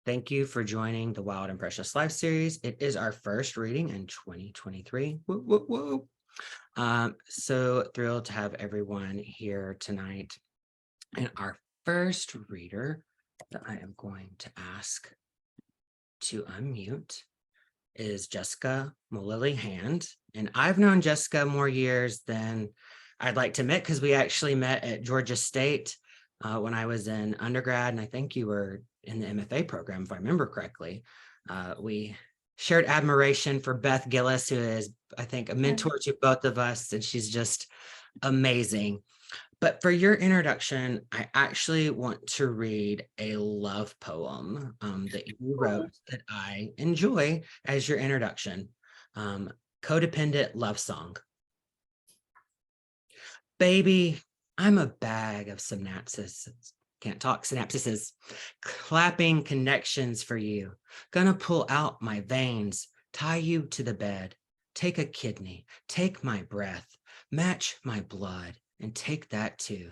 Thank you for joining the Wild and Precious Life series. It is our first reading in 2023. Woo, woo, woo. So thrilled to have everyone here tonight. And our first reader that I am going to ask to unmute is Jessica Melilli-Hand. And I've known Jessica more years than I'd like to admit, because we actually met at Georgia State when I was in undergrad, and I think you were in the MFA program, if I remember correctly. We shared admiration for Beth Gillis, who is, I think, a mentor to both of us, and she's just amazing. But for your introduction, I actually want to read a love poem that you wrote that I enjoy as your introduction. Codependent Love Song. Baby, I'm a bag of synapses. Can't talk, synapses. Clapping connections for you. Gonna pull out my veins, tie you to the bed. Take a kidney, take my breath, match my blood, and take that too.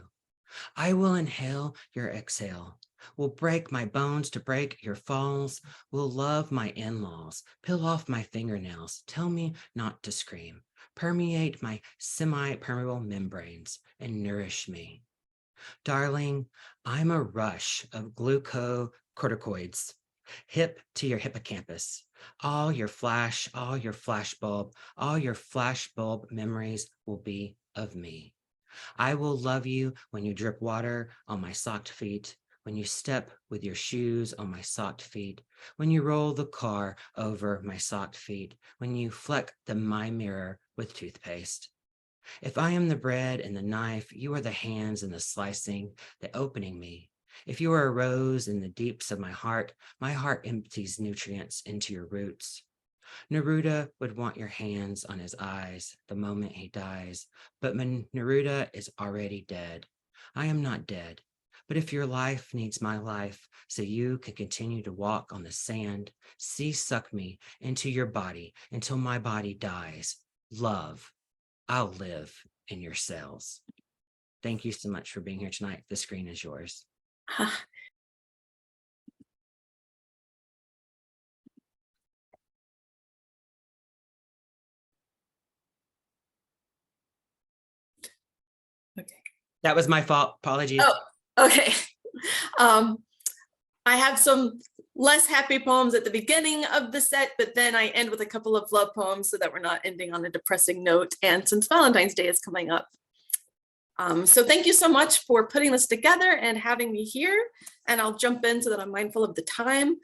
I will inhale your exhale. Will break my bones to break your falls. Will love my in-laws. Peel off my fingernails. Tell me not to scream. Permeate my semi-permeable membranes and nourish me. Darling, I'm a rush of glucocorticoids, hip to your hippocampus. All your flashbulb memories will be of me. I will love you when you drip water on my socked feet, when you step with your shoes on my socked feet, when you roll the car over my socked feet, when you fleck my mirror with toothpaste. If I am the bread and the knife, you are the hands and the slicing, the opening me. If you are a rose in the deeps of my heart empties nutrients into your roots. Neruda would want your hands on his eyes the moment he dies, but Neruda is already dead. I am not dead, but if your life needs my life so you can continue to walk on the sand, suck me into your body until my body dies. Love, I'll live in your cells. Thank you so much for being here tonight. The screen is yours. Okay. That was my fault. Apologies. Oh, okay. I have some less happy poems at the beginning of the set, but then I end with a couple of love poems so that we're not ending on a depressing note. And since Valentine's Day is coming up. So thank you so much for putting this together and having me here. And I'll jump in so that I'm mindful of the time.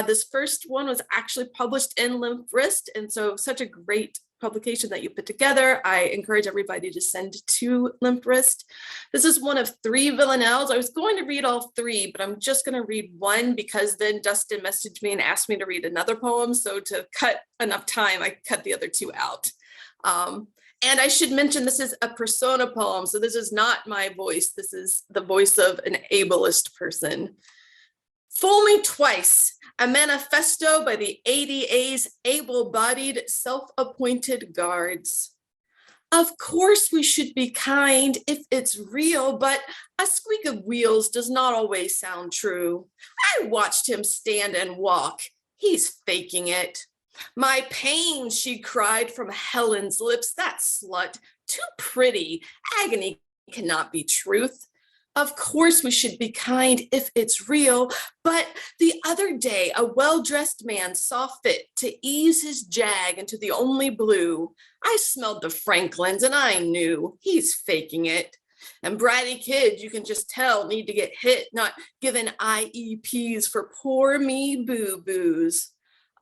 This first one was actually published in Limp Wrist, and so such a great publication that you put together. I encourage everybody to send to Limp Wrist. This is one of 3 villanelles. I was going to read all 3, but I'm just going to read one because then Dustin messaged me and asked me to read another poem. So to cut enough time, I cut the other 2 out. And I should mention this is a persona poem, so this is not my voice. This is the voice of an ableist person. Fool me twice, a manifesto by the ADA's able-bodied, self-appointed guards. Of course we should be kind if it's real, but a squeak of wheels does not always sound true. I watched him stand and walk. He's faking it. My pain, she cried from Helen's lips, that slut, too pretty. Agony cannot be truth. Of course we should be kind if it's real, but the other day a well-dressed man saw fit to ease his jag into the only blue. I smelled the Franklins and I knew he's faking it. And bratty kids, you can just tell, need to get hit, not given IEPs for poor me boo-boos.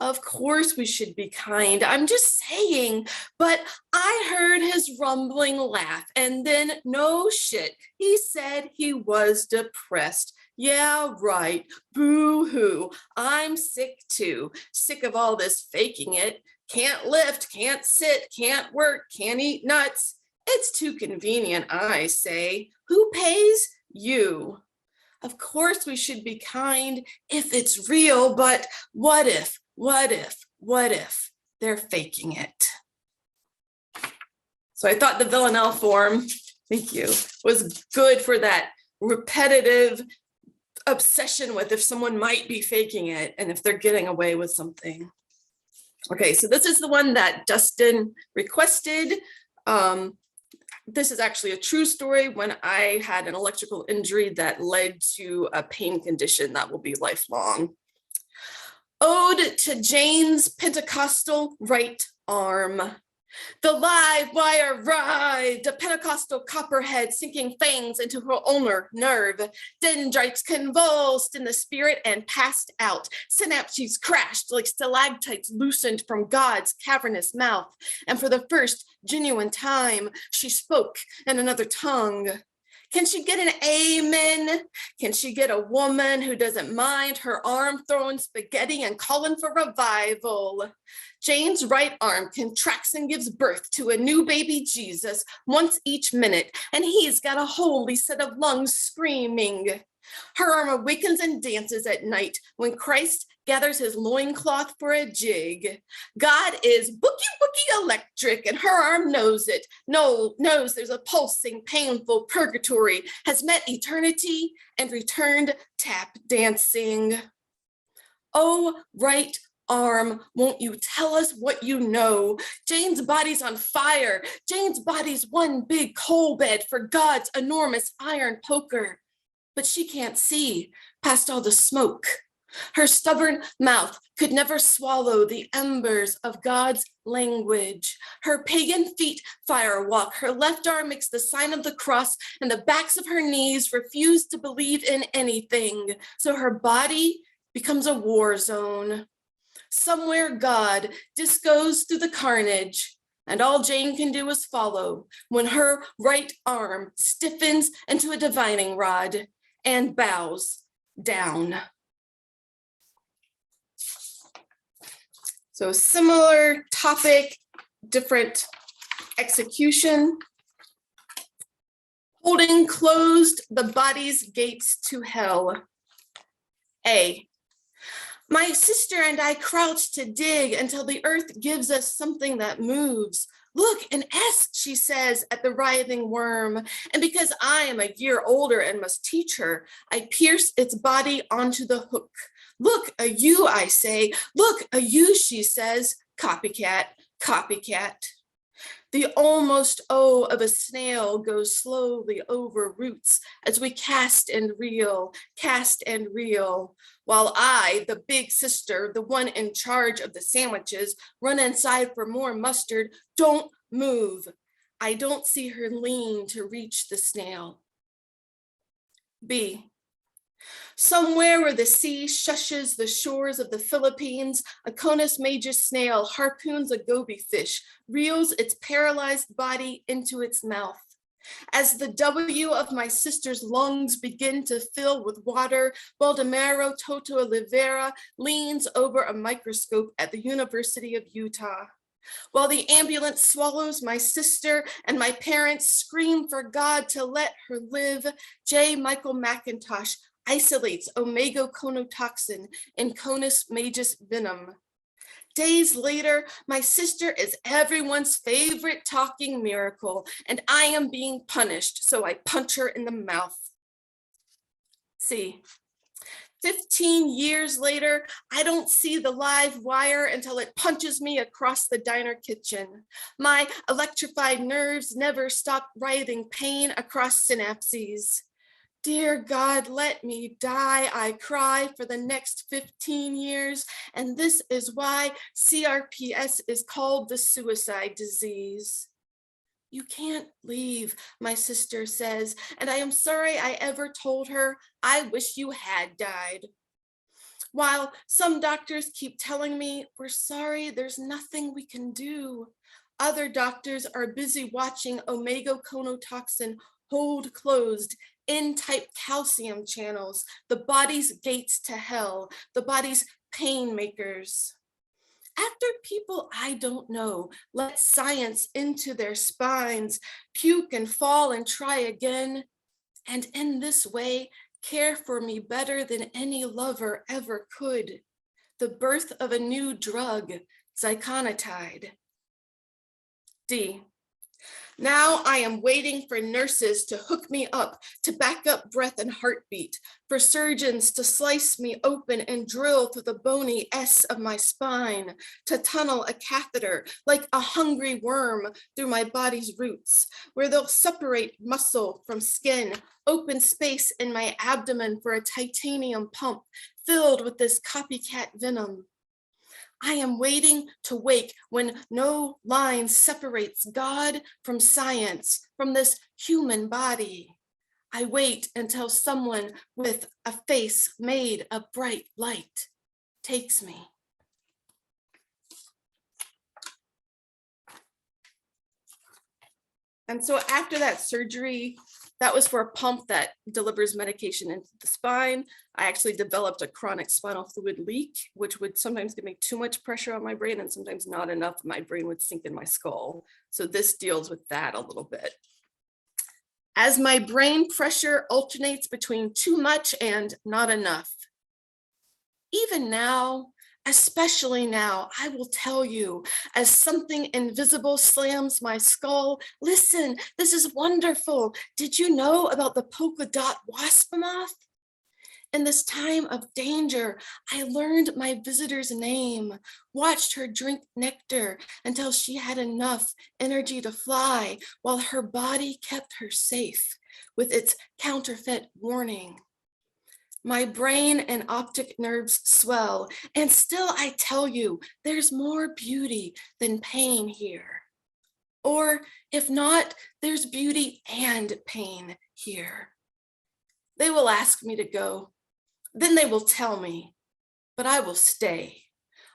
Of course we should be kind, I'm just saying, but I heard his rumbling laugh and then no shit, he said he was depressed. Yeah, right, boo-hoo, I'm sick too, sick of all this faking it. Can't lift, can't sit, can't work, can't eat nuts. It's too convenient, I say. Who pays? You. Of course we should be kind if it's real, but what if they're faking it? So I thought the villanelle form, thank you, was good for that repetitive obsession with if someone might be faking it and if they're getting away with something. Okay, so this is the one that Dustin requested. This is actually a true story when I had an electrical injury that led to a pain condition that will be lifelong. Ode to Jane's Pentecostal right arm. The live wire ride, the Pentecostal copperhead sinking fangs into her ulnar nerve. Dendrites convulsed in the spirit and passed out. Synapses crashed like stalactites loosened from God's cavernous mouth. And for the first genuine time, she spoke in another tongue. Can she get an amen? Can she get a woman who doesn't mind her arm throwing spaghetti and calling for revival? Jane's right arm contracts and gives birth to a new baby Jesus once each minute, and he's got a holy set of lungs screaming. Her arm awakens and dances at night when Christ gathers his loincloth for a jig. God is bookie electric, and her arm knows it. Knows there's a pulsing, painful purgatory, has met eternity and returned tap dancing. Oh, right arm, won't you tell us what you know? Jane's body's on fire. Jane's body's one big coal bed for God's enormous iron poker. But she can't see past all the smoke. Her stubborn mouth could never swallow the embers of God's language. Her pagan feet firewalk. Her left arm makes the sign of the cross, and the backs of her knees refuse to believe in anything. So her body becomes a war zone. Somewhere God discos through the carnage, and all Jane can do is follow when her right arm stiffens into a divining rod and bows down. So similar topic, different execution. Holding closed the body's gates to hell. A. My sister and I crouch to dig until the earth gives us something that moves. Look, an S, she says at the writhing worm. And because I am a year older and must teach her, I pierce its body onto the hook. Look, a U, I say. Look, a U, she says. Copycat, copycat. The almost O of a snail goes slowly over roots as we cast and reel, while I, the big sister, the one in charge of the sandwiches, run inside for more mustard. Don't move. I don't see her lean to reach the snail. B. Somewhere where the sea shushes the shores of the Philippines, a Conus majus snail harpoons a goby fish, reels its paralyzed body into its mouth. As the W of my sister's lungs begin to fill with water, Baldomero Toto Oliveira leans over a microscope at the University of Utah. While the ambulance swallows my sister and my parents scream for God to let her live, J. Michael McIntosh isolates omegoconotoxin in Conus majus venom. Days later, my sister is everyone's favorite talking miracle, and I am being punished, so I punch her in the mouth. C. 15 years later, I don't see the live wire until it punches me across the diner kitchen. My electrified nerves never stop writhing pain across synapses. Dear God, let me die, I cry for the next 15 years, and this is why CRPS is called the suicide disease. You can't leave, my sister says, and I am sorry I ever told her. I wish you had died. While some doctors keep telling me, we're sorry, there's nothing we can do. Other doctors are busy watching omegoconotoxin hold closed N-type calcium channels, the body's gates to hell, the body's pain makers. After people I don't know let science into their spines, puke and fall and try again, and in this way care for me better than any lover ever could, the birth of a new drug, ziconotide. D. Now I am waiting for nurses to hook me up, to back up breath and heartbeat, for surgeons to slice me open and drill through the bony S of my spine, to tunnel a catheter like a hungry worm through my body's roots, where they'll separate muscle from skin, open space in my abdomen for a titanium pump filled with this copycat venom. I am waiting to wake when no line separates God from science, from this human body. I wait until someone with a face made of bright light takes me. And so after that surgery, that was for a pump that delivers medication into the spine. I actually developed a chronic spinal fluid leak, which would sometimes give me too much pressure on my brain and sometimes not enough. My brain would sink in my skull. So this deals with that a little bit. As my brain pressure alternates between too much and not enough. Even now, especially now, I will tell you, as something invisible slams my skull, listen, this is wonderful. Did you know about the polka dot wasp moth? In this time of danger, I learned my visitor's name, watched her drink nectar until she had enough energy to fly, while her body kept her safe with its counterfeit warning. My brain and optic nerves swell, and still I tell you, there's more beauty than pain here. Or if not, there's beauty and pain here. They will ask me to go, then they will tell me, but I will stay.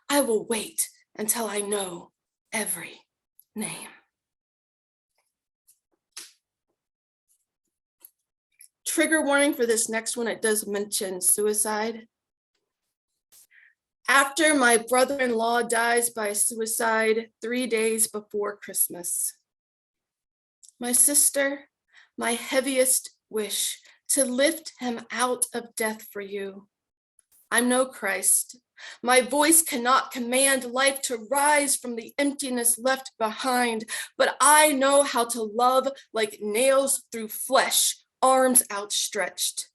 I will wait until I know every name. Trigger warning for this next one, it does mention suicide. After my brother-in-law dies by suicide 3 days before Christmas. My sister, my heaviest wish, to lift him out of death for you. I'm no Christ. My voice cannot command life to rise from the emptiness left behind, but I know how to love like nails through flesh, arms outstretched.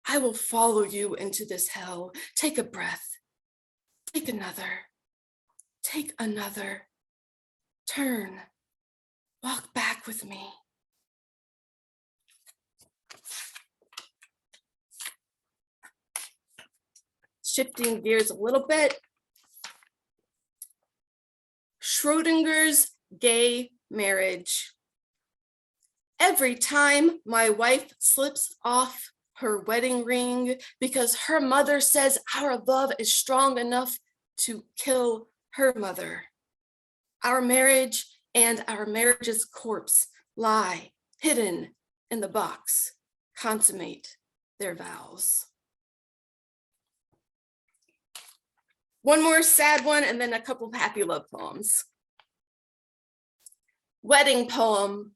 I will follow you into this hell. Take a breath. Take another. Take another. Turn. Walk back with me. Shifting gears a little bit. Schrodinger's gay marriage. Every time my wife slips off her wedding ring because her mother says our love is strong enough to kill her mother, our marriage and our marriage's corpse lie hidden in the box, consummate their vows. One more sad one and then a couple of happy love poems. Wedding poem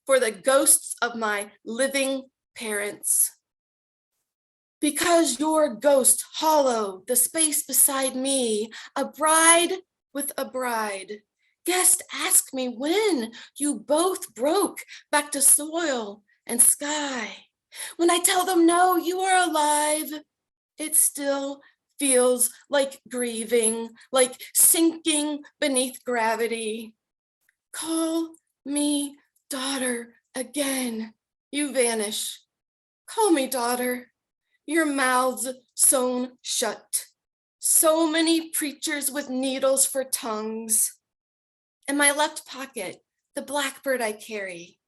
for the ghosts of my living parents. Because your ghost hollowed the space beside me, a bride with a bride. Guest ask me when you both broke back to soil and sky. When I tell them no, you are alive, it still feels like grieving, like sinking beneath gravity. Call me daughter again, you vanish. Call me daughter, your mouths sewn shut. So many preachers with needles for tongues. In my left pocket, the blackbird I carry.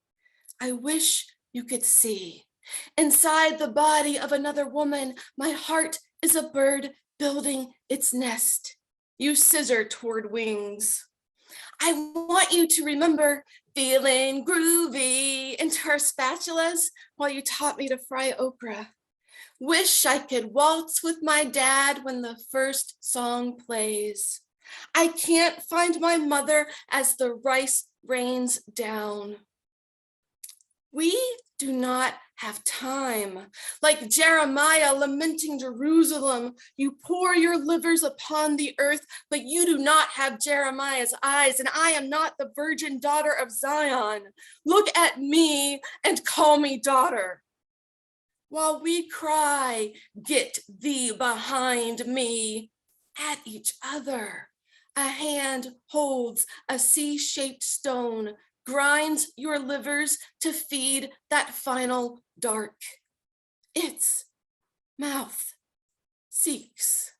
I wish you could see. Inside the body of another woman, my heart is a bird building its nest. You scissor toward wings. I want you to remember feeling groovy into our spatulas while you taught me to fry okra. Wish I could waltz with my dad when the first song plays. I can't find my mother as the rice rains down. We do not have time. Like Jeremiah lamenting Jerusalem, you pour your livers upon the earth, but you do not have Jeremiah's eyes, and I am not the virgin daughter of Zion. Look at me and call me daughter. While we cry, get thee behind me, at each other. A hand holds a C-shaped stone, grinds your livers to feed that final dark. Its mouth seeks.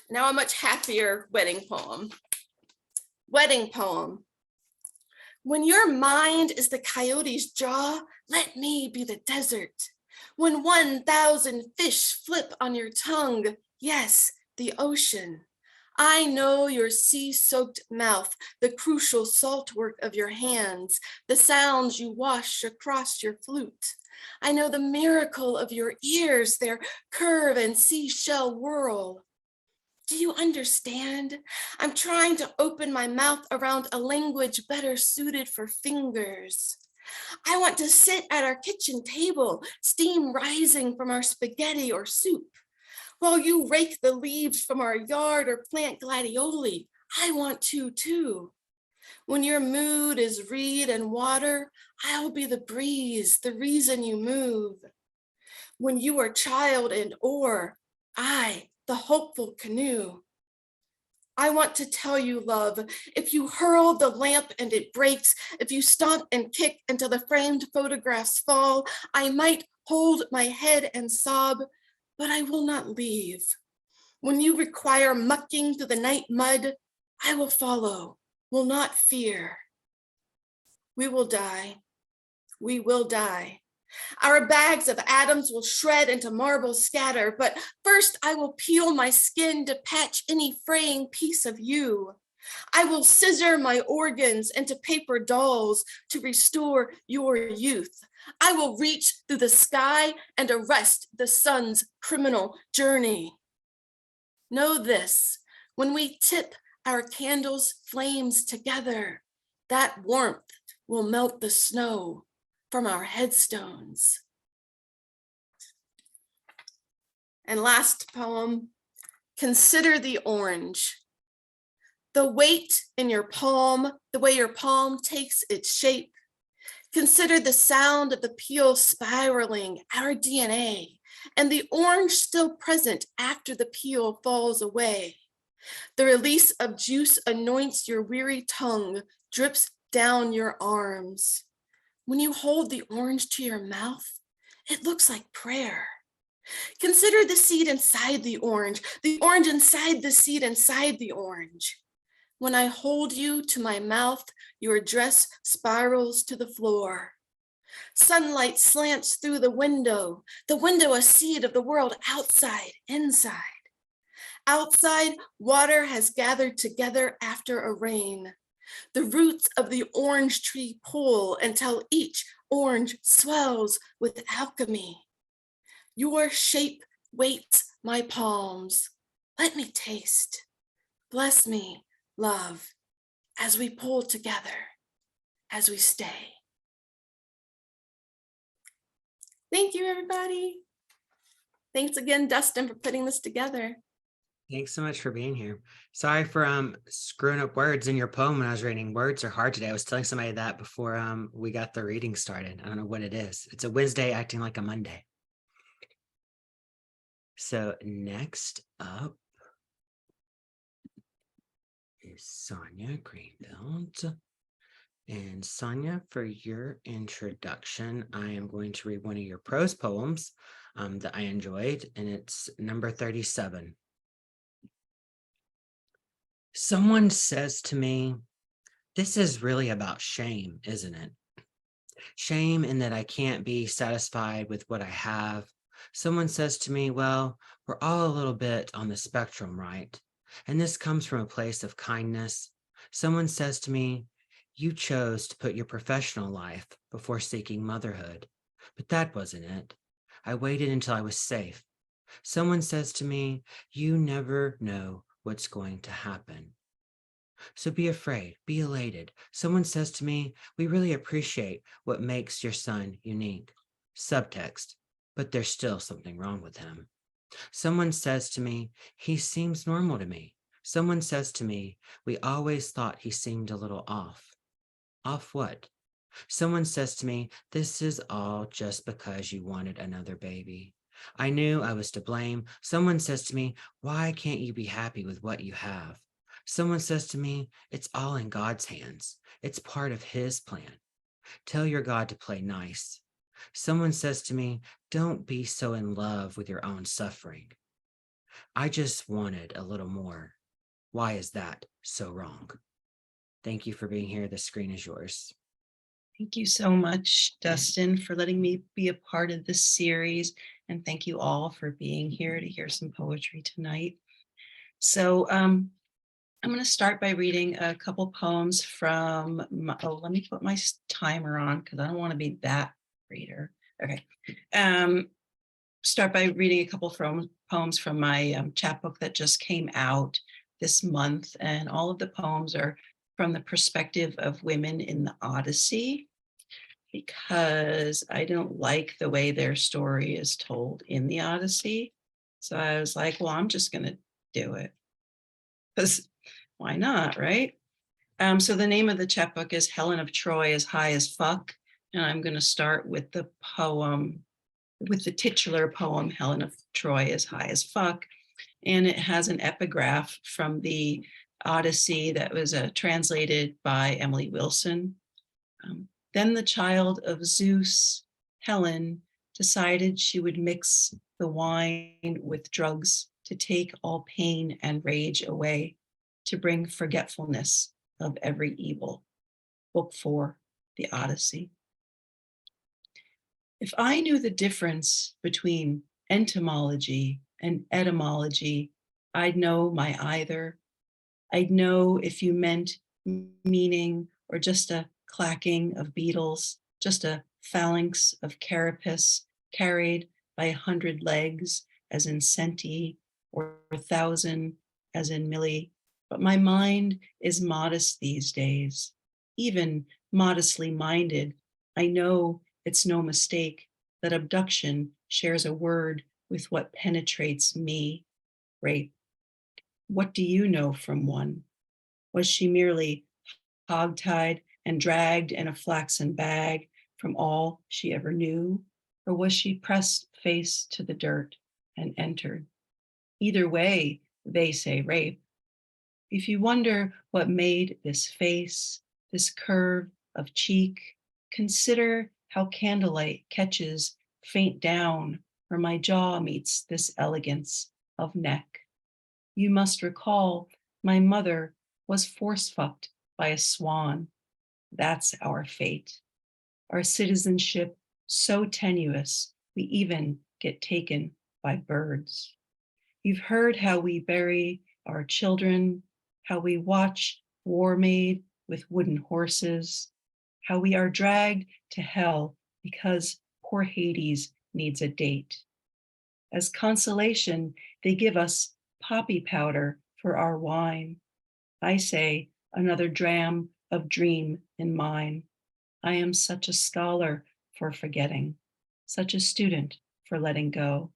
Now a much happier wedding poem. Wedding poem. When your mind is the coyote's jaw, let me be the desert. When 1,000 fish flip on your tongue, yes, the ocean. I know your sea-soaked mouth, the crucial salt work of your hands, the sounds you wash across your flute. I know the miracle of your ears, their curve and seashell whirl. Do you understand? I'm trying to open my mouth around a language better suited for fingers. I want to sit at our kitchen table, steam rising from our spaghetti or soup. While you rake the leaves from our yard or plant gladioli, I want to too. When your mood is reed and water, I'll be the breeze, the reason you move. When you are child and oar, I, the hopeful canoe. I want to tell you, love, if you hurl the lamp and it breaks, if you stomp and kick until the framed photographs fall, I might hold my head and sob, but I will not leave. When you require mucking through the night mud, I will follow, will not fear. We will die. We will die. Our bags of atoms will shred into marble scatter, but first I will peel my skin to patch any fraying piece of you. I will scissor my organs into paper dolls to restore your youth. I will reach through the sky and arrest the sun's criminal journey. Know this, when we tip our candles' flames together, that warmth will melt the snow from our headstones. And last poem, consider the orange. The weight in your palm, the way your palm takes its shape. Consider the sound of the peel spiraling our DNA and the orange still present after the peel falls away. The release of juice anoints your weary tongue, drips down your arms. When you hold the orange to your mouth, it looks like prayer. Consider the seed inside the orange inside the seed inside the orange. When I hold you to my mouth, your dress spirals to the floor. Sunlight slants through the window a seed of the world outside, inside. Outside, water has gathered together after a rain. The roots of the orange tree pull until each orange swells with alchemy. Your shape weights my palms. Let me taste. Bless me, love, as we pull together, as we stay. Thank you, everybody. Thanks again, Dustin, for putting this together. Thanks so much for being here. Sorry for screwing up words in your poem when I was reading. Words are hard today. I was telling somebody that before we got the reading started. I don't know what it is. It's a Wednesday acting like a Monday. So next up is Sonia Greenfield. And Sonia, for your introduction, I am going to read one of your prose poems that I enjoyed, and it's number 37. Someone says to me, this is really about shame, isn't it? Shame in that I can't be satisfied with what I have. Someone says to me, well, we're all a little bit on the spectrum, right? And this comes from a place of kindness. Someone says to me, you chose to put your professional life before seeking motherhood, but that wasn't it. I waited until I was safe. Someone says to me, you never know what's going to happen. So be afraid, be elated. Someone says to me, we really appreciate what makes your son unique. Subtext, but there's still something wrong with him. Someone says to me, he seems normal to me. Someone says to me, we always thought he seemed a little off. Off what? Someone says to me, this is all just because you wanted another baby. I knew I was to blame. Someone says to me, why can't you be happy with what you have? Someone says to me, it's all in God's hands. It's part of his plan. Tell your God to play nice. Someone says to me, don't be so in love with your own suffering. I just wanted a little more. Why is that so wrong? Thank you for being here. The screen is yours. Thank you so much, Dustin, for letting me be a part of this series. And thank you all for being here to hear some poetry tonight. So I'm going to start by reading a couple poems from, let me put my timer on because I don't want to be that reader. Okay. Start by reading a couple poems from my chapbook that just came out this month. And all of the poems are from the perspective of women in the Odyssey, because I don't like the way their story is told in the Odyssey. So I was like, well, I'm just going to do it. Because why not, right? So the name of the chapbook is Helen of Troy is High as Fuck. And I'm going to start with the poem, with the titular poem, Helen of Troy is High as Fuck. And it has an epigraph from the Odyssey that was translated by Emily Wilson. Then the child of Zeus, Helen, decided she would mix the wine with drugs to take all pain and rage away, to bring forgetfulness of every evil. Book 4, The Odyssey. If I knew the difference between entomology and etymology, I'd know my either. I'd know if you meant meaning or just a clacking of beetles, just a phalanx of carapace carried by 100 legs, as in centi, or 1,000, as in milli. But my mind is modest these days, even modestly minded. I know it's no mistake that abduction shares a word with what penetrates me, rape. What do you know from one? Was she merely hogtied and dragged in a flaxen bag from all she ever knew? Or was she pressed face to the dirt and entered? Either way, they say rape. If you wonder what made this face, this curve of cheek, consider how candlelight catches faint down where my jaw meets this elegance of neck. You must recall my mother was force-fucked by a swan. That's our fate. Our citizenship so tenuous, we even get taken by birds. You've heard how we bury our children, how we watch war made with wooden horses, how we are dragged to hell because poor Hades needs a date. As consolation, they give us poppy powder for our wine. I say, another dram of dream in mine. I am such a scholar for forgetting, such a student for letting go.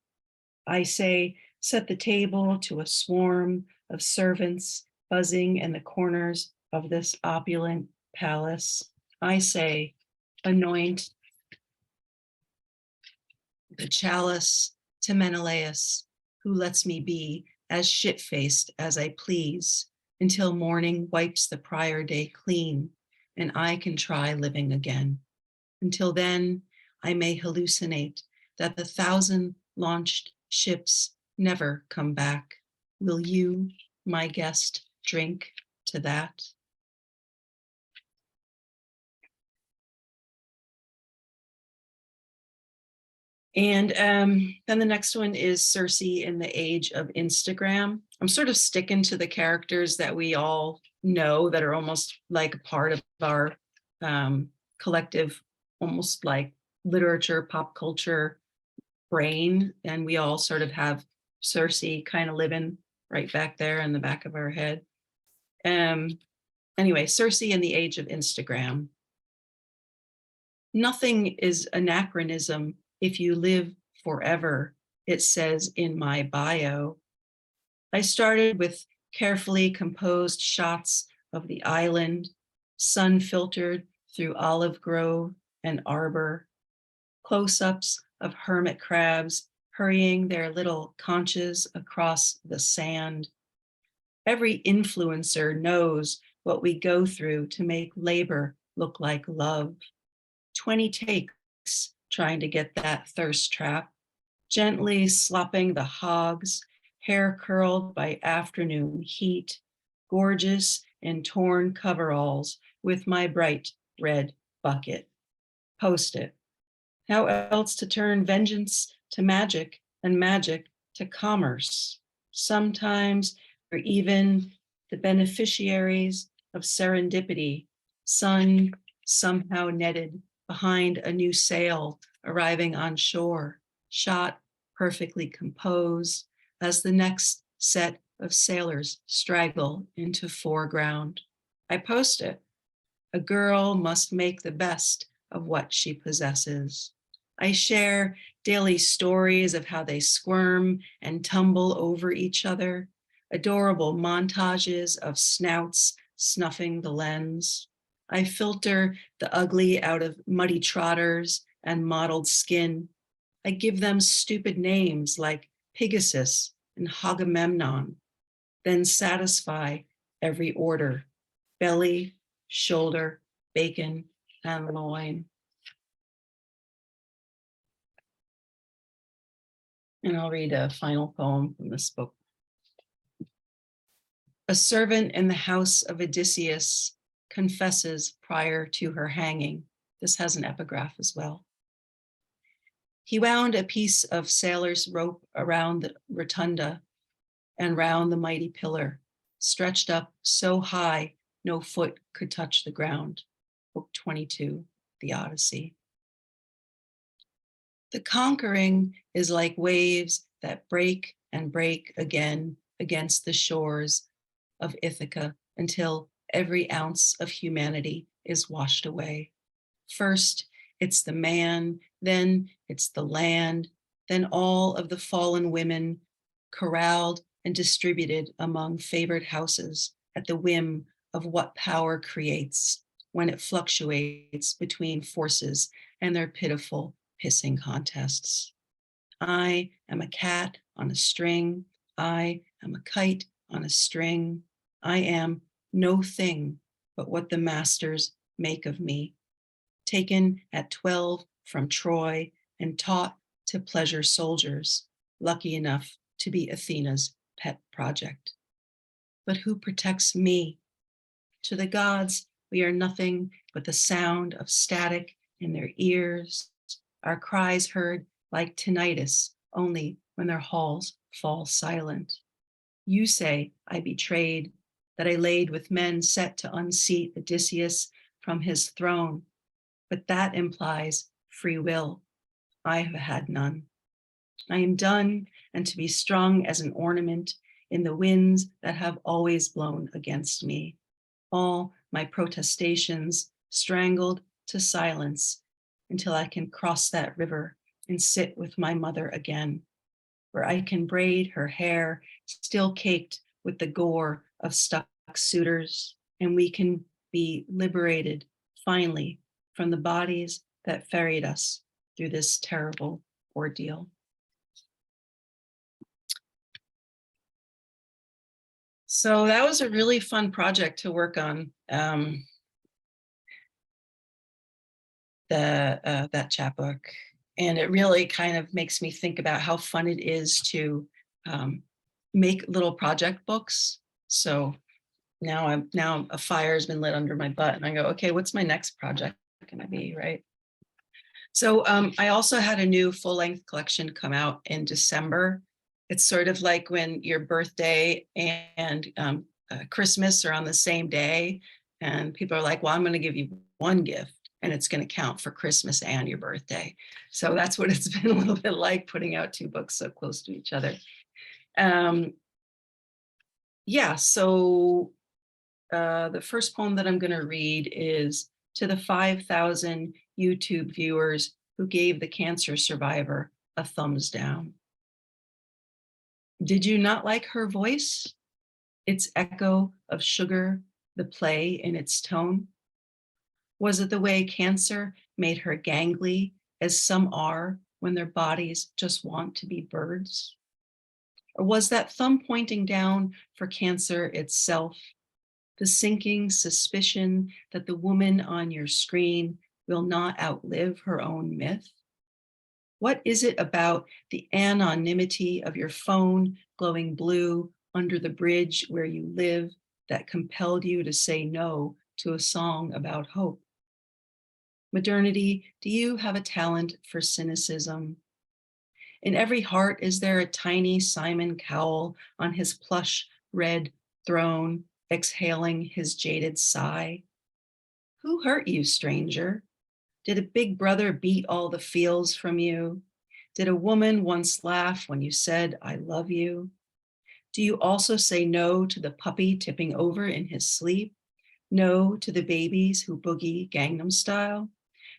I say, set the table to a swarm of servants buzzing in the corners of this opulent palace. I say, anoint the chalice to Menelaus, who lets me be as shit-faced as I please, until morning wipes the prior day clean and I can try living again. Until then, I may hallucinate that the 1,000 launched ships never come back. Will you, my guest, drink to that? And then the next one is Circe in the Age of Instagram. I'm sort of sticking to the characters that we all know that are almost like a part of our collective, almost like literature, pop culture brain. And we all sort of have Circe kind of living right back there in the back of our head. Anyway, Circe in the age of Instagram. Nothing is anachronism if you live forever, it says in my bio. I started with carefully composed shots of the island, sun filtered through olive grove and arbor, close-ups of hermit crabs hurrying their little conches across the sand. Every influencer knows what we go through to make labor look like love. 20 takes trying to get that thirst trap, gently slopping the hogs, hair curled by afternoon heat, gorgeous in torn coveralls with my bright red bucket. Post it. How else to turn vengeance to magic and magic to commerce? Sometimes we're even the beneficiaries of serendipity, sun somehow netted behind a new sail arriving on shore, shot perfectly composed as the next set of sailors straggle into foreground. I post it. A girl must make the best of what she possesses. I share daily stories of how they squirm and tumble over each other, adorable montages of snouts snuffing the lens. I filter the ugly out of muddy trotters and mottled skin. I give them stupid names like Pegasus and Agamemnon, then satisfy every order, belly, shoulder, bacon, and loin. And I'll read a final poem from this book. A servant in the house of Odysseus confesses prior to her hanging. This has an epigraph as well. He wound a piece of sailor's rope around the rotunda and round the mighty pillar, stretched up so high no foot could touch the ground. Book 22, The Odyssey. The conquering is like waves that break and break again against the shores of Ithaca until every ounce of humanity is washed away. First, it's the man, then it's the land, then all of the fallen women corralled and distributed among favored houses at the whim of what power creates when it fluctuates between forces and their pitiful pissing contests. I am a cat on a string. I am a kite on a string. I am no thing but what the masters make of me. Taken at 12 from Troy and taught to pleasure soldiers, lucky enough to be Athena's pet project. But who protects me? To the gods, we are nothing but the sound of static in their ears, our cries heard like tinnitus only when their halls fall silent. You say I betrayed, that I laid with men set to unseat Odysseus from his throne, but that implies free will. I have had none. I am done and to be strung as an ornament in the winds that have always blown against me. All my protestations strangled to silence until I can cross that river and sit with my mother again, where I can braid her hair still caked with the gore of stuck suitors, and we can be liberated finally from the bodies that ferried us through this terrible ordeal. So that was a really fun project to work on. That chapbook, and it really kind of makes me think about how fun it is to make little project books. So now a fire has been lit under my butt, and I go, okay, what's my next project gonna be, right? So I also had a new full-length collection come out in December. It's sort of like when your birthday and Christmas are on the same day, and people are like, well, I'm going to give you one gift, and it's going to count for Christmas and your birthday. So that's what it's been a little bit like, putting out two books so close to each other. Yeah, so The first poem that I'm going to read is to the 5,000 YouTube viewers who gave the cancer survivor a thumbs down. Did you not like her voice? Its echo of sugar, the play in its tone? Was it the way cancer made her gangly, as some are when their bodies just want to be birds? Or was that thumb pointing down for cancer itself, the sinking suspicion that the woman on your screen will not outlive her own myth? What is it about the anonymity of your phone glowing blue under the bridge where you live that compelled you to say no to a song about hope? Modernity, do you have a talent for cynicism? In every heart, is there a tiny Simon Cowell on his plush red throne, exhaling his jaded sigh? Who hurt you, stranger? Did a big brother beat all the feels from you? Did a woman once laugh when you said, I love you? Do you also say no to the puppy tipping over in his sleep? No to the babies who boogie Gangnam Style?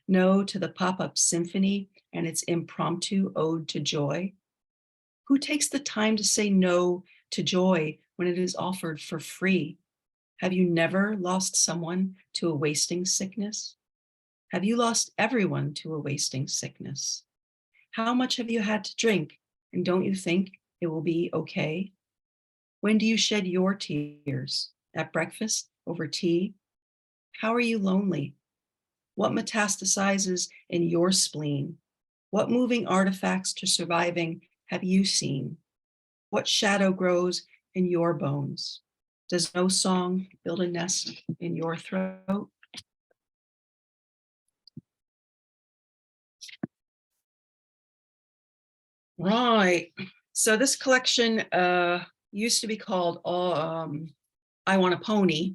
No to the pop-up symphony and its impromptu ode to joy? Who takes the time to say no to joy when it is offered for free? Have you never lost someone to a wasting sickness? Have you lost everyone to a wasting sickness? How much have you had to drink, and don't you think it will be okay? When do you shed your tears? At breakfast, over tea? How are you lonely? What metastasizes in your spleen? What moving artifacts to surviving have you seen? What shadow grows in your bones? Does no song build a nest in your throat? Right. So this collection used to be called I Want a Pony.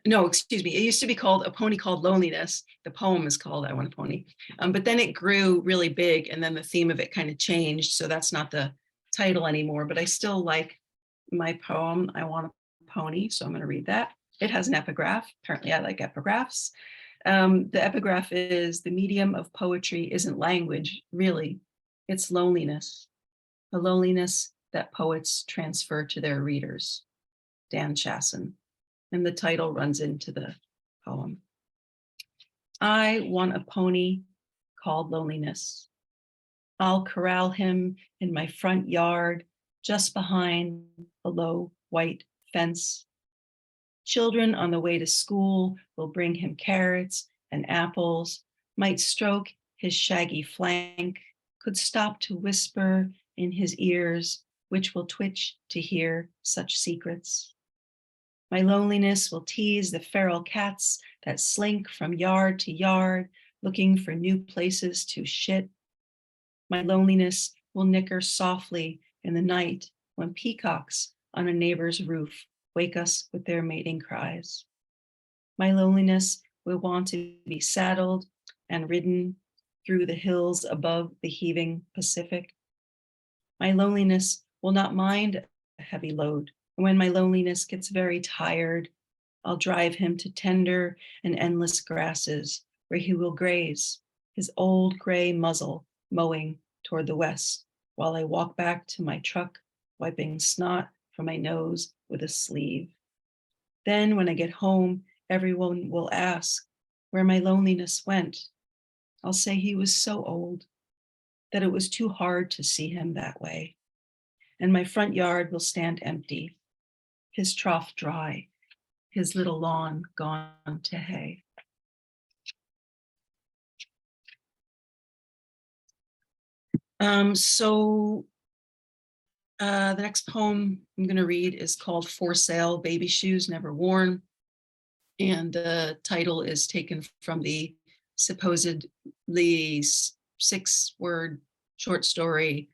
No, excuse me. It used to be called A Pony Called Loneliness. The poem is called I Want a Pony. But then it grew really big, and then the theme of it kind of changed. So that's not the title anymore, but I still like my poem, I Want a Pony. So I'm going to read that. It has an epigraph. Apparently I like epigraphs. The epigraph is, the medium of poetry isn't language, really. It's loneliness, a loneliness that poets transfer to their readers. Dan Chasson. And the title runs into the poem. I want a pony called loneliness. I'll corral him in my front yard, just behind a low white fence. Children on the way to school will bring him carrots and apples, might stroke his shaggy flank, could stop to whisper in his ears, which will twitch to hear such secrets. My loneliness will tease the feral cats that slink from yard to yard, looking for new places to shit. My loneliness will nicker softly in the night when peacocks on a neighbor's roof wake us with their mating cries. My loneliness will want to be saddled and ridden through the hills above the heaving Pacific. My loneliness will not mind a heavy load. And when my loneliness gets very tired, I'll drive him to tender and endless grasses where he will graze, his old gray muzzle mowing toward the west, while I walk back to my truck, wiping snot from my nose with a sleeve. Then when I get home, everyone will ask where my loneliness went. I'll say he was so old that it was too hard to see him that way. And my front yard will stand empty, his trough dry, his little lawn gone to hay. The next poem I'm going to read is called For Sale, Baby Shoes Never Worn. And the title is taken from the supposedly 6-word short story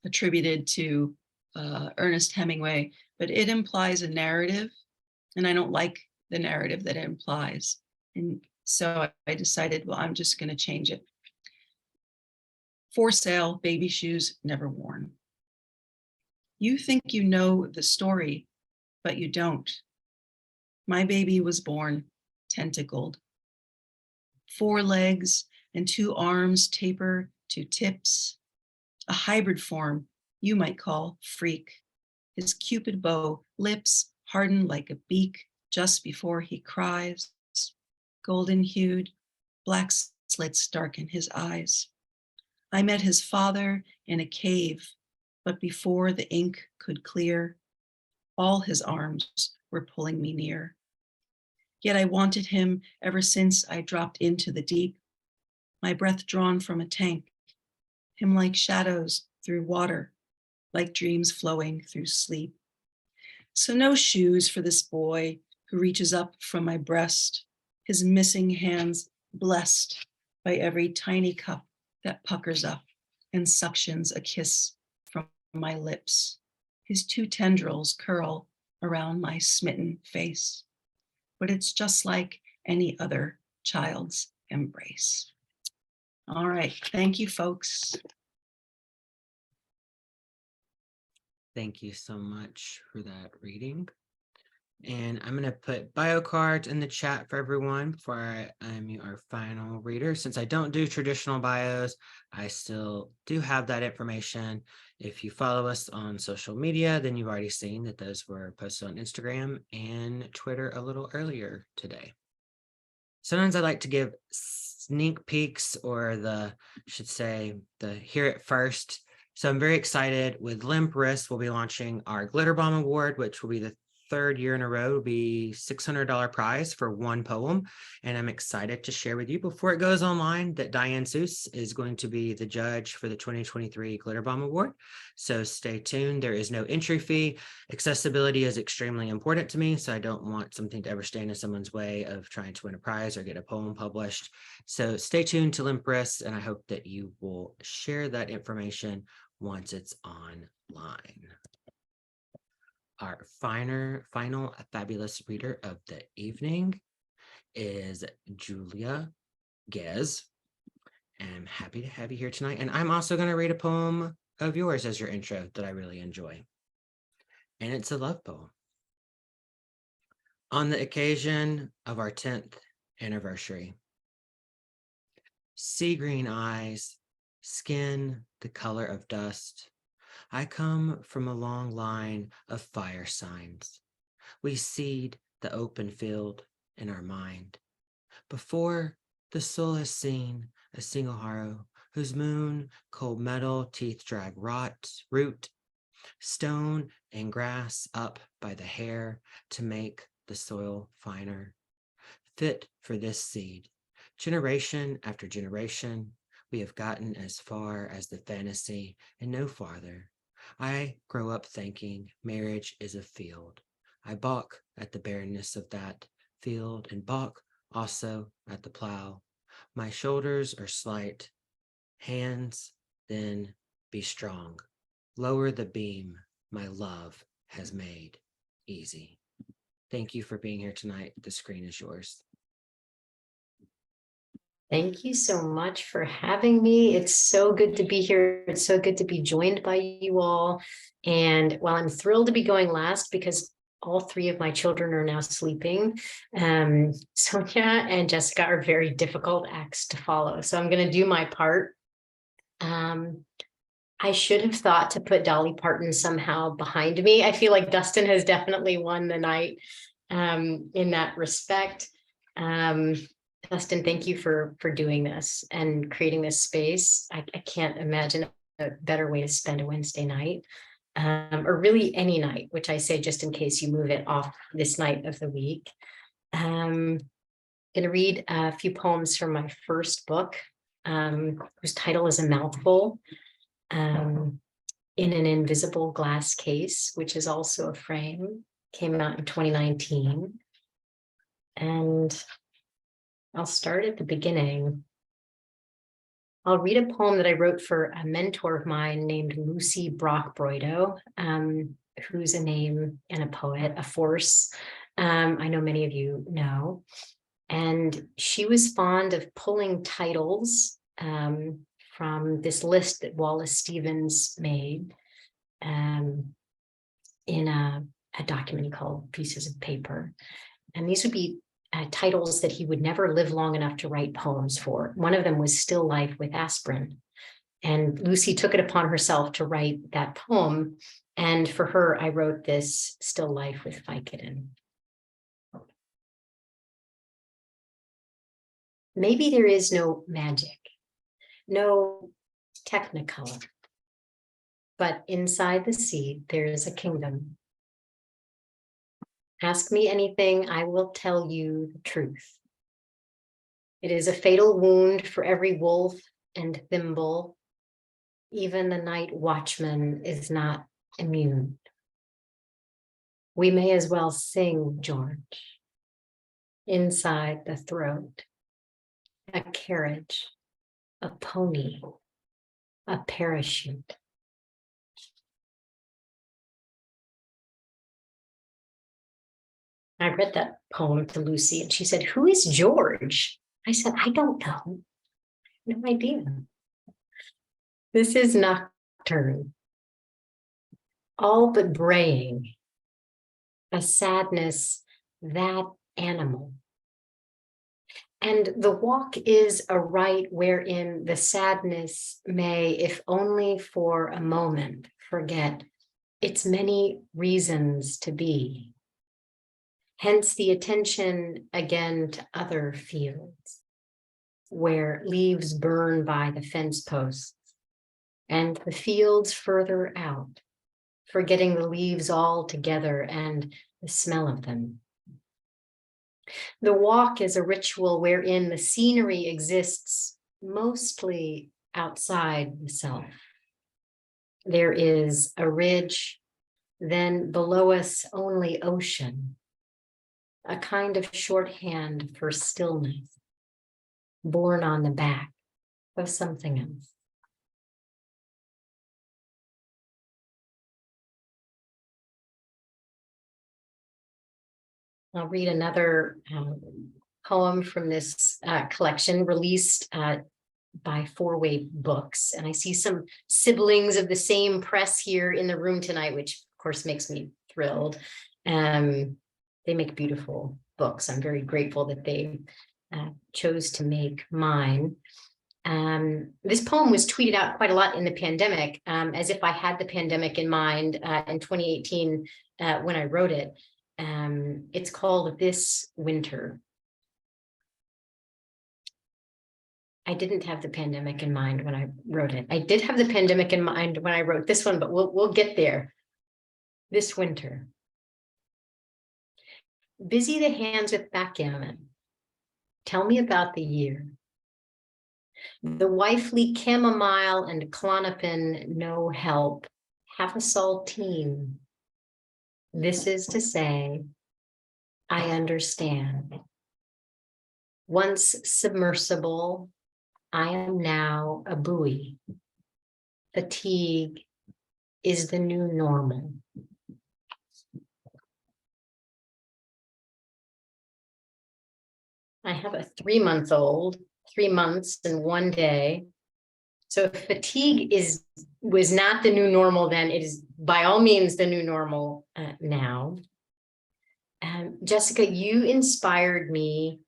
attributed to Ernest Hemingway, but it implies a narrative, and I don't like the narrative that it implies. And so I decided, well, I'm just going to change it. For Sale, Baby Shoes Never Worn. You think you know the story, but you don't. My baby was born tentacled. 4 legs and 2 arms taper to tips. A hybrid form you might call freak. His cupid bow lips harden like a beak just before he cries. Golden hued, black slits darken his eyes. I met his father in a cave, but before the ink could clear, all his arms were pulling me near. Yet I wanted him ever since I dropped into the deep, my breath drawn from a tank, him like shadows through water, like dreams flowing through sleep. So no shoes for this boy who reaches up from my breast, his missing hands blessed by every tiny cup that puckers up and suctions a kiss from my lips. His 2 tendrils curl around my smitten face, but it's just like any other child's embrace. All right, thank you, folks. Thank you so much for that reading. And I'm going to put bio cards in the chat for everyone before I'm our final reader. Since I don't do traditional bios, I still do have that information. If you follow us on social media, then you've already seen that those were posted on Instagram and Twitter a little earlier today. Sometimes I like to give sneak peeks, or the hear it first. So I'm very excited. With Limp Wrist, we'll be launching our Glitter Bomb Award, which will be the 3rd year in a row. Will be $600 prize for 1 poem. And I'm excited to share with you before it goes online that Diane Seuss is going to be the judge for the 2023 Glitter Bomb Award. So stay tuned. There is no entry fee. Accessibility is extremely important to me, so I don't want something to ever stand in someone's way of trying to win a prize or get a poem published. So stay tuned to Limp Wrist, and I hope that you will share that information once it's online. Our final fabulous reader of the evening is Julia Guez. And I'm happy to have you here tonight. And I'm also going to read a poem of yours as your intro that I really enjoy. And it's a love poem. On the occasion of our 10th anniversary, sea green eyes, skin the color of dust, I come from a long line of fire signs. We seed the open field in our mind. Before the soul has seen a single harrow whose moon cold metal teeth drag root, stone and grass up by the hair to make the soil finer. Fit for this seed. Generation after generation, we have gotten as far as the fantasy and no farther. I grow up thinking marriage is a field. I balk at the barrenness of that field and balk also at the plow. My shoulders are slight, hands then be strong. Lower the beam my love has made easy. Thank you for being here tonight. The screen is yours. Thank you so much for having me. It's so good to be here. It's so good to be joined by you all. And while I'm thrilled to be going last because all 3 of my children are now sleeping, Sonia and Jessica are very difficult acts to follow. So I'm going to do my part. I should have thought to put Dolly Parton somehow behind me. I feel like Dustin has definitely won the night in that respect. Dustin, thank you for doing this and creating this space. I can't imagine a better way to spend a Wednesday night, or really any night, which I say just in case you move it off this night of the week. I'm going to read a few poems from my first book, whose title is a mouthful, In an Invisible Glass Case, which is also a frame, came out in 2019. And I'll start at the beginning. I'll read a poem that I wrote for a mentor of mine named Lucy Brock-Broido, who's a name and a poet, a force I know many of you know. And she was fond of pulling titles from this list that Wallace Stevens made in a document called Pieces of Paper. And these would be titles that he would never live long enough to write poems for. One of them was Still Life with Aspirin. And Lucy took it upon herself to write that poem. And for her, I wrote this Still Life with Vicodin. Maybe there is no magic, no technicolor, but inside the seed, there is a kingdom. Ask me anything, I will tell you the truth. It is a fatal wound for every wolf and thimble. Even the night watchman is not immune. We may as well sing, George. Inside the throat, a carriage, a pony, a parachute. I read that poem to Lucy and she said, "Who is George?" I said, "I don't know. No idea." This is Nocturne. All but braying. A sadness that animal. And the walk is a rite wherein the sadness may, if only for a moment, forget its many reasons to be. Hence the attention again to other fields, where leaves burn by the fence posts, and the fields further out, forgetting the leaves altogether and the smell of them. The walk is a ritual wherein the scenery exists mostly outside the self. There is a ridge, then below us only ocean, a kind of shorthand for stillness, born on the back of something else. I'll read another poem from this collection released by Four Way Books. And I see some siblings of the same press here in the room tonight, which of course makes me thrilled. They make beautiful books. I'm very grateful that they chose to make mine. This poem was tweeted out quite a lot in the pandemic, as if I had the pandemic in mind in 2018 when I wrote it. It's called This Winter. I didn't have the pandemic in mind when I wrote it. I did have the pandemic in mind when I wrote this one, but we'll get there. This winter. Busy the hands with backgammon. Tell me about the year. The wifely chamomile and Klonopin, no help. Half a saltine. This is to say, I understand. Once submersible, I am now a buoy. Fatigue is the new normal. I have a 3-month-old, 3 months and 1 day. So if fatigue was not the new normal then, it is by all means the new normal now. Jessica, you inspired me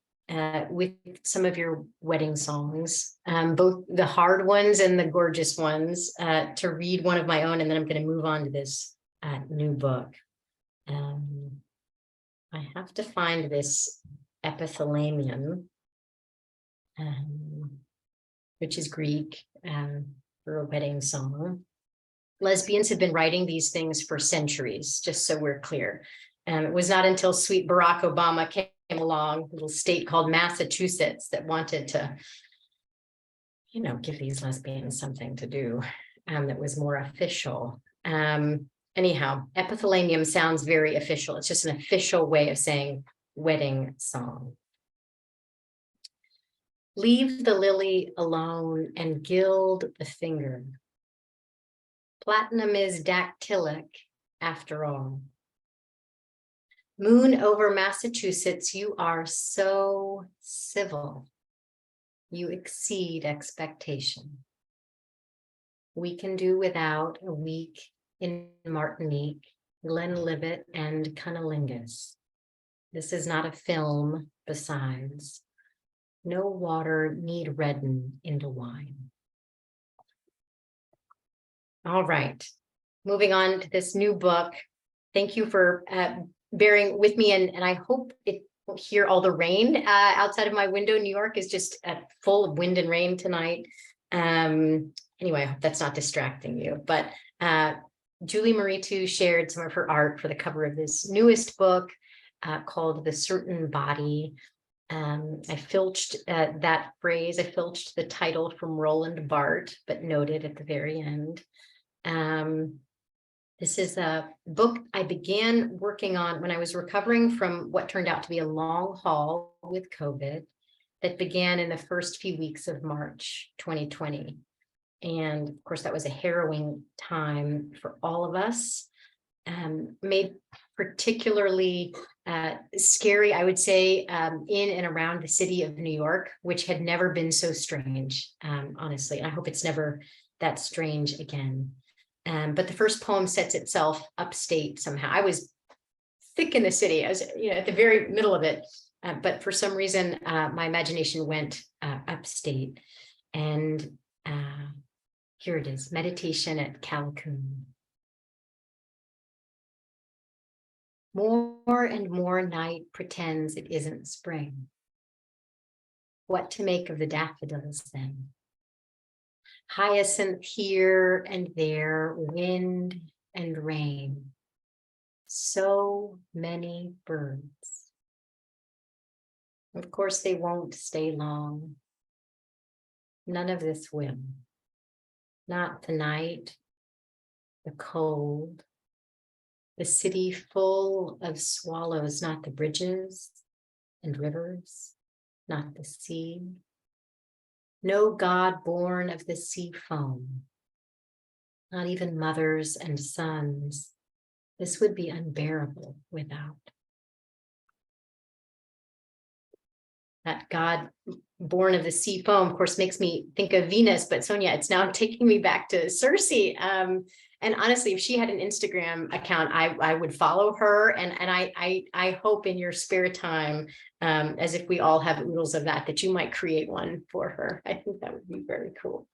with some of your wedding songs, both the hard ones and the gorgeous ones, to read one of my own, and then I'm going to move on to this new book. I have to find this epithalamium, which is Greek for a wedding song. Lesbians have been writing these things for centuries, just so we're clear. It was not until sweet Barack Obama came along, a little state called Massachusetts, that wanted to, give these lesbians something to do that was more official. Anyhow, epithalamium sounds very official. It's just an official way of saying wedding song. Leave the lily alone and gild the finger. Platinum is dactylic after all. Moon over Massachusetts, you are so civil. You exceed expectation. We can do without a week in Martinique, Glenlivet, and Cunnilingus. This is not a film besides. No water need redden into wine. All right, moving on to this new book. Thank you for bearing with me, and I hope it won't hear all the rain outside of my window. New York is just full of wind and rain tonight. Anyway, I hope that's not distracting you, but Julie Maritu shared some of her art for the cover of this newest book called The Certain Body. I filched that phrase, I filched the title from Roland Barthes, but noted at the very end. This is a book I began working on when I was recovering from what turned out to be a long haul with COVID that began in the first few weeks of March 2020. And of course, that was a harrowing time for all of us, made particularly scary, I would say, in and around the city of New York, which had never been so strange, honestly. And I hope it's never that strange again. But the first poem sets itself upstate somehow. I was thick in the city, I was, at the very middle of it. But for some reason, my imagination went upstate. And here it is, Meditation at Calhoun. More and more night pretends it isn't spring. What to make of the daffodils then? Hyacinth here and there, wind and rain. So many birds. Of course, they won't stay long. None of this will. Not the night, the cold, the city full of swallows, not the bridges and rivers, not the sea. No God born of the sea foam, not even mothers and sons. This would be unbearable without. That God born of the sea foam, of course, makes me think of Venus, but Sonia, it's now taking me back to Circe. And honestly, if she had an Instagram account, I would follow her. And I hope in your spare time, as if we all have oodles of that you might create one for her. I think that would be very cool.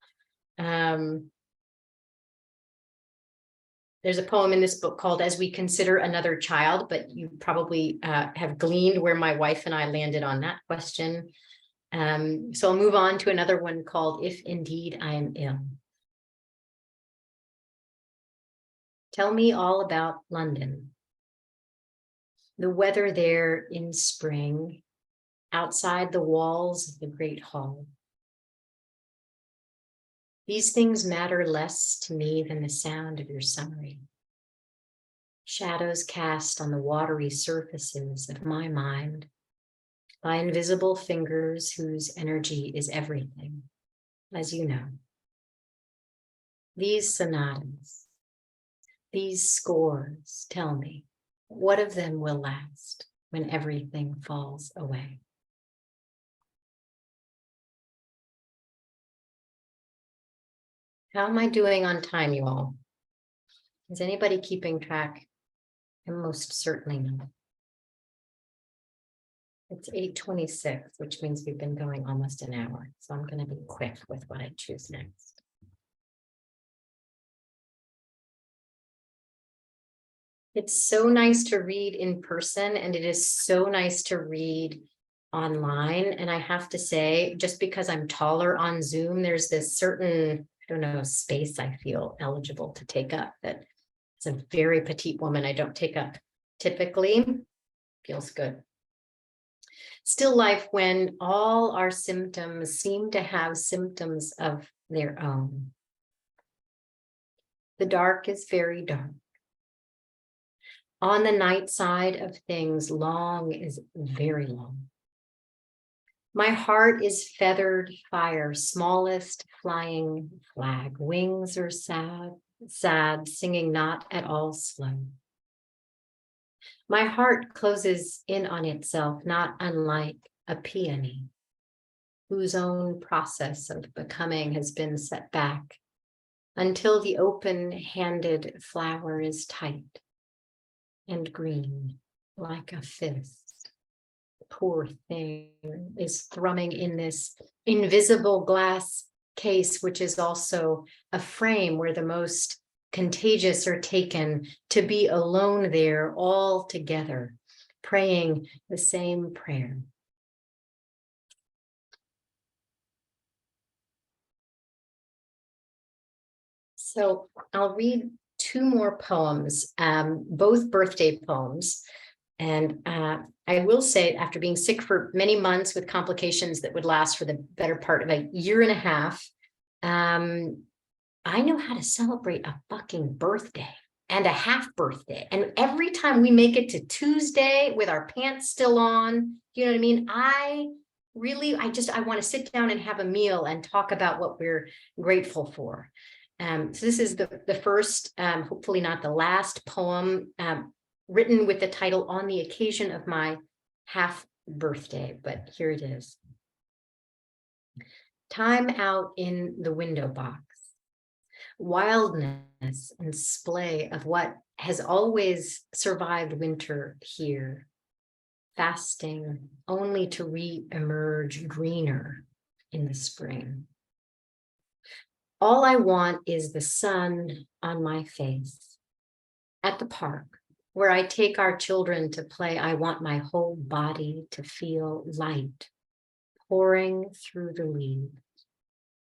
There's a poem in this book called As We Consider Another Child, but you probably have gleaned where my wife and I landed on that question. So I'll move on to another one called If Indeed I Am Ill. Tell me all about London. The weather there in spring, outside the walls of the Great Hall. These things matter less to me than the sound of your summary. Shadows cast on the watery surfaces of my mind by invisible fingers whose energy is everything, as you know. These sonatas, these scores, tell me, what of them will last when everything falls away? How am I doing on time, you all? Is anybody keeping track? I'm most certainly not. It's 8:26, which means we've been going almost an hour. So I'm going to be quick with what I choose next. It's so nice to read in person, and it is so nice to read online. And I have to say, just because I'm taller on Zoom, there's this certain, I don't know, space I feel eligible to take up that as a very petite woman, I don't take up typically. Feels good. Still life when all our symptoms seem to have symptoms of their own. The dark is very dark. On the night side of things, long is very long. My heart is feathered fire, smallest flying flag. Wings are sad, sad, singing not at all slow. My heart closes in on itself, not unlike a peony, whose own process of becoming has been set back until the open-handed flower is tight and green like a fist. poor thing, is thrumming in this invisible glass case, which is also a frame where the most contagious are taken, to be alone there all together, praying the same prayer. So I'll read two more poems, both birthday poems. And I will say, after being sick for many months with complications that would last for the better part of a year and a half, I know how to celebrate a fucking birthday and a half birthday. And every time we make it to Tuesday with our pants still on, you know what I mean? I want to sit down and have a meal and talk about what we're grateful for. So this is the first, hopefully not the last poem, written with the title "On the Occasion of My Half Birthday," but here it is. Time out in the window box. Wildness and splay of what has always survived winter here. Fasting only to re-emerge greener in the spring. All I want is the sun on my face. At the park, where I take our children to play, I want my whole body to feel light, pouring through the leaves.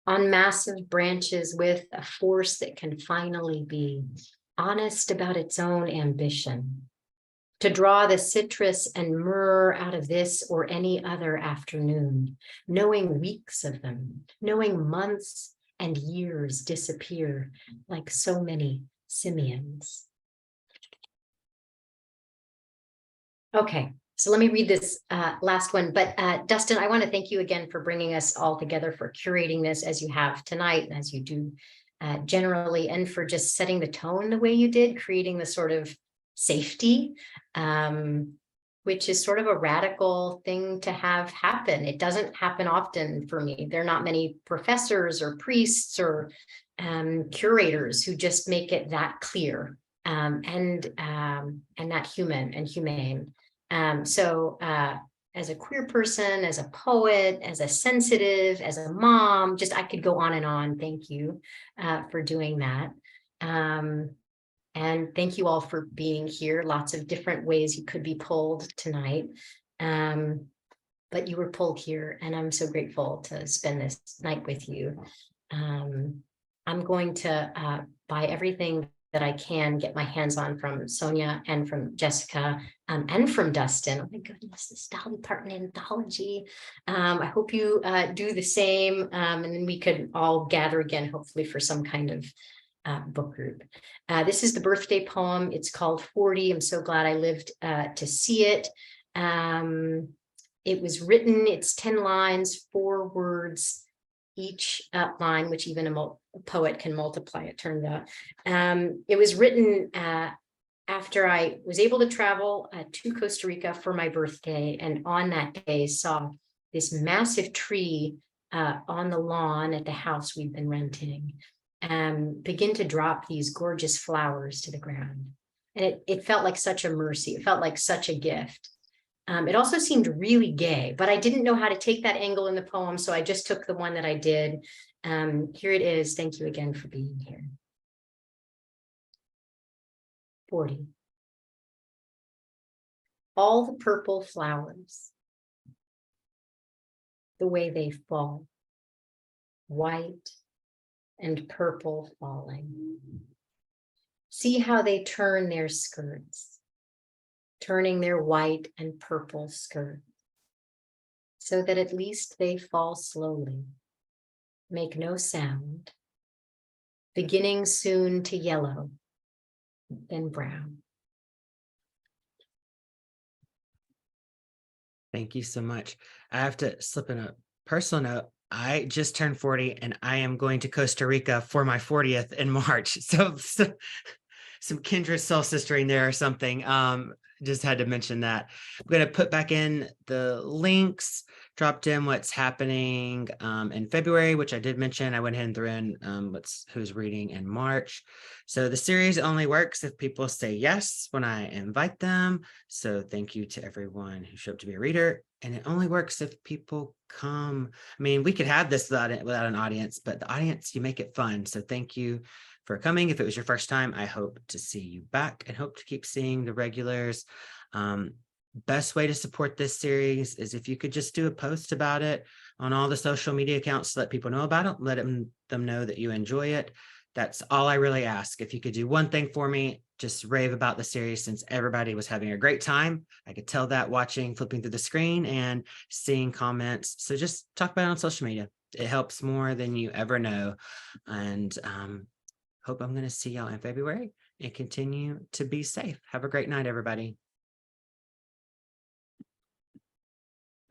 On massive branches with a force that can finally be honest about its own ambition. To draw the citrus and myrrh out of this or any other afternoon, knowing weeks of them, knowing months and years disappear like so many simians. Okay, so let me read this last one. But Dustin, I want to thank you again for bringing us all together, for curating this as you have tonight, and as you do generally, and for just setting the tone the way you did, creating the sort of safety, which is sort of a radical thing to have happen. It doesn't happen often for me. There are not many professors or priests or curators who just make it that clear and that human and humane. So as a queer person, as a poet, as a sensitive, as a mom, just I could go on and on. Thank you for doing that. And thank you all for being here. Lots of different ways you could be pulled tonight. But you were pulled here, and I'm so grateful to spend this night with you. I'm going to buy everything that I can get my hands on from Sonia and from Jessica and from Dustin. Oh my goodness, this Dolly Parton anthology. I hope you do the same, and then we could all gather again, hopefully for some kind of book group. This is the birthday poem. It's called 40. I'm so glad I lived to see it. It was written, it's 10 lines, 4 words each line, which even a poet can multiply, it turned out. It was written after I was able to travel to Costa Rica for my birthday, and on that day saw this massive tree on the lawn at the house we've been renting begin to drop these gorgeous flowers to the ground. And it felt like such a mercy. It felt like such a gift. It also seemed really gay, but I didn't know how to take that angle in the poem, so I just took the one that I did. Here it is. Thank you again for being here. 40. All the purple flowers, the way they fall, white and purple falling. See how they turn their skirts, turning their white and purple skirt, so that at least they fall slowly, make no sound, beginning soon to yellow, then brown. Thank you so much. I have to slip in a personal note. I just turned 40 and I am going to Costa Rica for my 40th in March. So some kindred soul sistering there or something. Just had to mention that. I'm going to put back in the links dropped in what's happening in February, which I did mention. I went ahead and threw in who's reading in March. So the series only works if people say yes when I invite them. So thank you to everyone who showed up to be a reader. And it only works if people come. I mean, we could have this without an audience, but the audience, you make it fun. So thank you for coming. If it was your first time, I hope to see you back and hope to keep seeing the regulars. Best way to support this series is if you could just do a post about it on all the social media accounts to let people know about it, let them know that you enjoy it. That's all I really ask. If you could do one thing for me, just rave about the series, since everybody was having a great time. I could tell that flipping through the screen and seeing comments. So just talk about it on social media. It helps more than you ever know. And hope I'm going to see y'all in February, and continue to be safe. Have a great night, everybody.